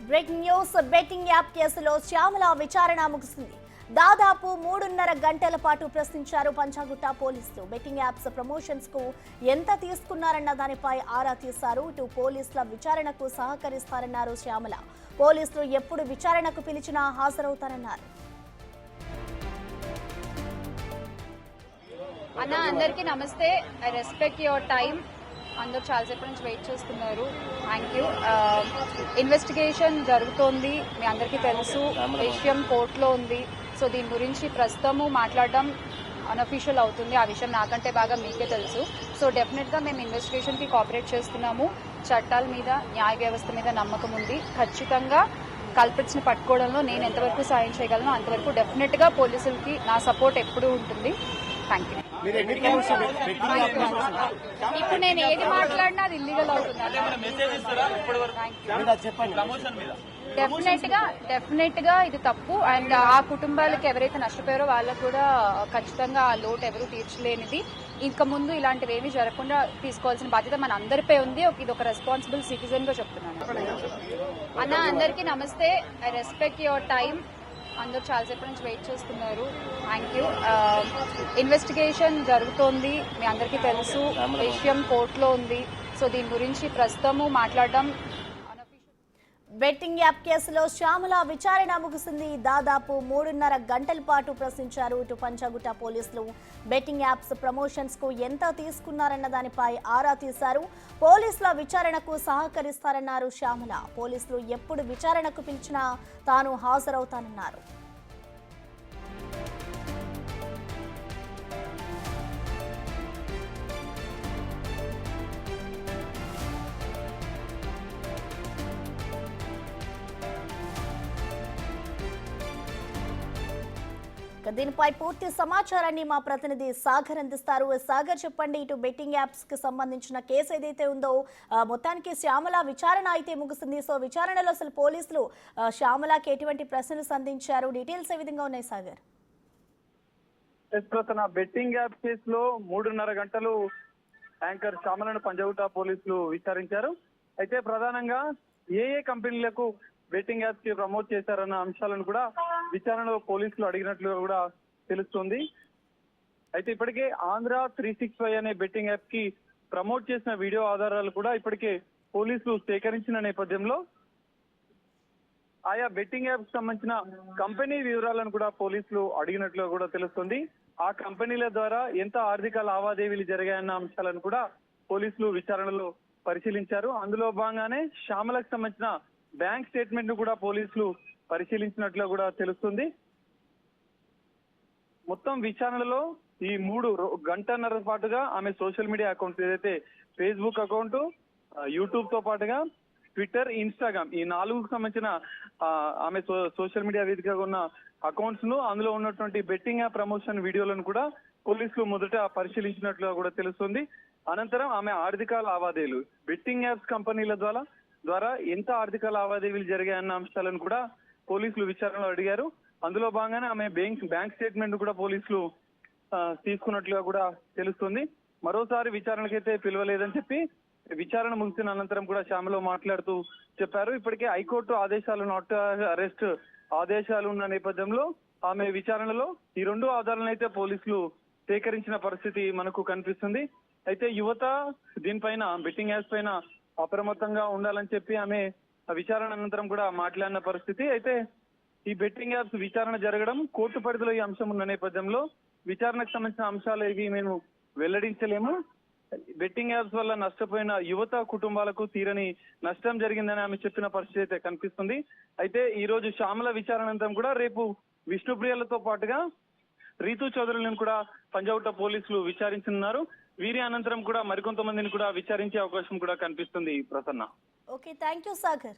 Breaking news. Betting app కేసులో శ్యామల విచారణ ముగిసింది. దాదాపు 3.5 గంటల పాటు ప్రశ్నించారు పంజాగుట్ట పోలీసులు. బెట్టింగ్ యాప్స్ ప్రమోషన్స్ కు ఎంత తీసుకున్నారన్న దానిపై ఆరా తీశారు. ఇటు పోలీసుల విచారణకు సహకరిస్తారన్నారు శ్యామల. పోలీసులు ఎప్పుడు విచారణకు పిలిచినా హాజరవుతారన్నారు. అన్న అందరికీ నమస్తే. I respect your time. అందరూ చాలాసేపు నుంచి వెయిట్ చేస్తున్నారు. Thank you. ఇన్వెస్టిగేషన్ జరుగుతోంది, మీ అందరికీ తెలుసు. విషయం కోర్టులో ఉంది. సో దీని గురించి ప్రస్తుతము మాట్లాడడం అన్అఫీషియల్ అవుతుంది. ఆ విషయం నాకంటే బాగా మీకే తెలుసు. సో డెఫినెట్గా మేము ఇన్వెస్టిగేషన్కి కోఆపరేట్ చేస్తున్నాము. చట్టాల మీద, న్యాయ వ్యవస్థ మీద నమ్మకం ఉంది. ఖచ్చితంగా కల్పిట్స్ని పట్టుకోవడంలో నేను ఎంతవరకు సాయం చేయగలను అంతవరకు డెఫినెట్గా పోలీసులకి నా సపోర్ట్ ఎప్పుడూ ఉంటుంది. Thank you. ఇప్పుడు నేను ఏది మాట్లాడినా అది ఇల్లీగల్ అవుతుంది. డెఫినెట్ గా ఇది తప్పు. అండ్ ఆ కుటుంబాలకు ఎవరైతే నష్టపోయారో వాళ్ళకు కూడా ఖచ్చితంగా ఆ లోటు ఎవరు తీర్చలేనిది. ఇంకా ముందు ఇలాంటివి ఏమీ జరగకుండా తీసుకోవాల్సిన బాధ్యత మన అందరిపై ఉంది. ఇది ఒక రెస్పాన్సిబుల్ సిటిజన్ గా చెప్తున్నాను. అన్న అందరికీ నమస్తే. I respect your time. అందరూ చాలాసేపు నుంచి వెయిట్ చేస్తున్నారు. Thank you. ఇన్వెస్టిగేషన్ జరుగుతోంది, మీ అందరికీ తెలుసు. విషయం కోర్టులో ఉంది. సో దీని గురించి ప్రస్తుతము మాట్లాడడం బెట్టింగ్ యాప్ కేసులో శ్యామల విచారణ ముగిసింది. దాదాపు 3.5 గంటల పాటు ప్రశ్నించారు ఇటు పంజాగుట్ట పోలీసులు. బెట్టింగ్ యాప్స్ ప్రమోషన్స్ కు ఎంత తీసుకున్నారన్న దానిపై ఆరా తీశారు. పోలీసుల విచారణకు సహకరిస్తారన్నారు శ్యామల. పోలీసులు ఎప్పుడు విచారణకు పిలిచినా తాను హాజరవుతానన్నారు. దీనిపై పూర్తి సమాచారాన్ని మా ప్రతినిధి సాగర్ అందిస్తారు. సాగర్, చెప్పండి, ఇటు బెట్టింగ్ యాప్స్ కి సంబంధించిన కేసు ఏదైతే ఉందో మొత్తానికి శ్యామల విచారణ అయితే ముగిసింది. సో విచారణలో అసలు పోలీసులు శ్యామలకి ఎటువంటి ప్రశ్నలు సంధించారు, డీటెయిల్స్ ఏ విధంగా ఉన్నాయి సాగర్? బెట్టింగ్ యాప్ కేసులో 3.5 గంటలు యాంకర్ శ్యామలను పంజాగుట్ట పోలీసులు విచారించారు. అయితే ప్రధానంగా ఏ కంపెనీలకు బెట్టింగ్ యాప్స్ కి ప్రమోట్ చేశారన్న అంశాలను కూడా విచారణలో పోలీసులు అడిగినట్లు కూడా తెలుస్తుంది. అయితే ఇప్పటికే ఆంధ్ర 365 అనే బెట్టింగ్ యాప్ కి ప్రమోట్ చేసిన వీడియో ఆధారాలు కూడా ఇప్పటికే పోలీసులు సేకరించిన నేపథ్యంలో ఆయా బెట్టింగ్ యాప్స్ సంబంధించిన కంపెనీ వివరాలను కూడా పోలీసులు అడిగినట్లు కూడా తెలుస్తుంది. ఆ కంపెనీల ద్వారా ఎంత ఆర్థిక లావాదేవీలు జరిగాయన్న అంశాలను కూడా పోలీసులు విచారణలో పరిశీలించారు. అందులో భాగంగానే శ్యామలకు సంబంధించిన బ్యాంక్ స్టేట్మెంట్ ను కూడా పోలీసులు పరిశీలించినట్లు కూడా తెలుస్తుంది. మొత్తం విచారణలో ఈ 3 గంటన్నర పాటుగా ఆమె సోషల్ మీడియా అకౌంట్స్ ఏదైతే ఫేస్బుక్ అకౌంట్, యూట్యూబ్ తో పాటుగా ట్విట్టర్, ఇన్స్టాగ్రామ్ ఈ 4కు సంబంధించిన ఆమె సోషల్ మీడియా వేదికగా ఉన్న అకౌంట్స్ ను, అందులో ఉన్నటువంటి బెట్టింగ్ యాప్ ప్రమోషన్ వీడియోలను కూడా పోలీసులు మొదట పరిశీలించినట్లుగా కూడా తెలుస్తుంది. అనంతరం ఆమె ఆర్థిక లావాదేవీలు, బెట్టింగ్ యాప్స్ కంపెనీల ద్వారా ఎంత ఆర్థిక లావాదేవీలు జరిగాయన్న అంశాలను కూడా పోలీసులు విచారణలో అడిగారు. అందులో భాగంగానే ఆమె బ్యాంక్ స్టేట్మెంట్ కూడా పోలీసులు తీసుకున్నట్లుగా కూడా తెలుస్తుంది. మరోసారి విచారణకైతే పిలవలేదని చెప్పి విచారణ ముగిసిన అనంతరం కూడా శ్యామలో మాట్లాడుతూ చెప్పారు. ఇప్పటికే హైకోర్టు ఆదేశాలు, నాట్ అరెస్ట్ ఆదేశాలు ఉన్న నేపథ్యంలో ఆమె విచారణలో ఈ 2 ఆధారాలను అయితే పోలీసులు సేకరించిన పరిస్థితి మనకు కనిపిస్తుంది. అయితే యువత దీనిపైన, బెట్టింగ్ యాప్స్ పైన అప్రమత్తంగా ఉండాలని చెప్పి ఆమె విచారణ అనంతరం కూడా మాట్లాడిన పరిస్థితి. అయితే ఈ బెట్టింగ్ యాప్స్ విచారణ జరగడం, కోర్టు పరిధిలో ఈ అంశం ఉన్న నేపథ్యంలో విచారణకు సంబంధించిన అంశాలు ఇవి మేము వెల్లడించలేము. బెట్టింగ్ యాప్స్ వల్ల నష్టపోయిన యువత కుటుంబాలకు తీరని నష్టం జరిగిందని ఆమె చెప్పిన పరిస్థితి అయితే కనిపిస్తుంది. అయితే ఈ రోజు శ్యామల విచారణ అనంతరం కూడా రేపు విష్ణుప్రియలతో పాటుగా రీతూ చౌదరులను కూడా పంజాగుట్ట పోలీసులు విచారించనున్నారు. వీరి అనంతరం కూడా మరికొంతమందిని కూడా విచారించే అవకాశం కూడా కనిపిస్తుంది. Prasanna. Okay, thank you Sagar.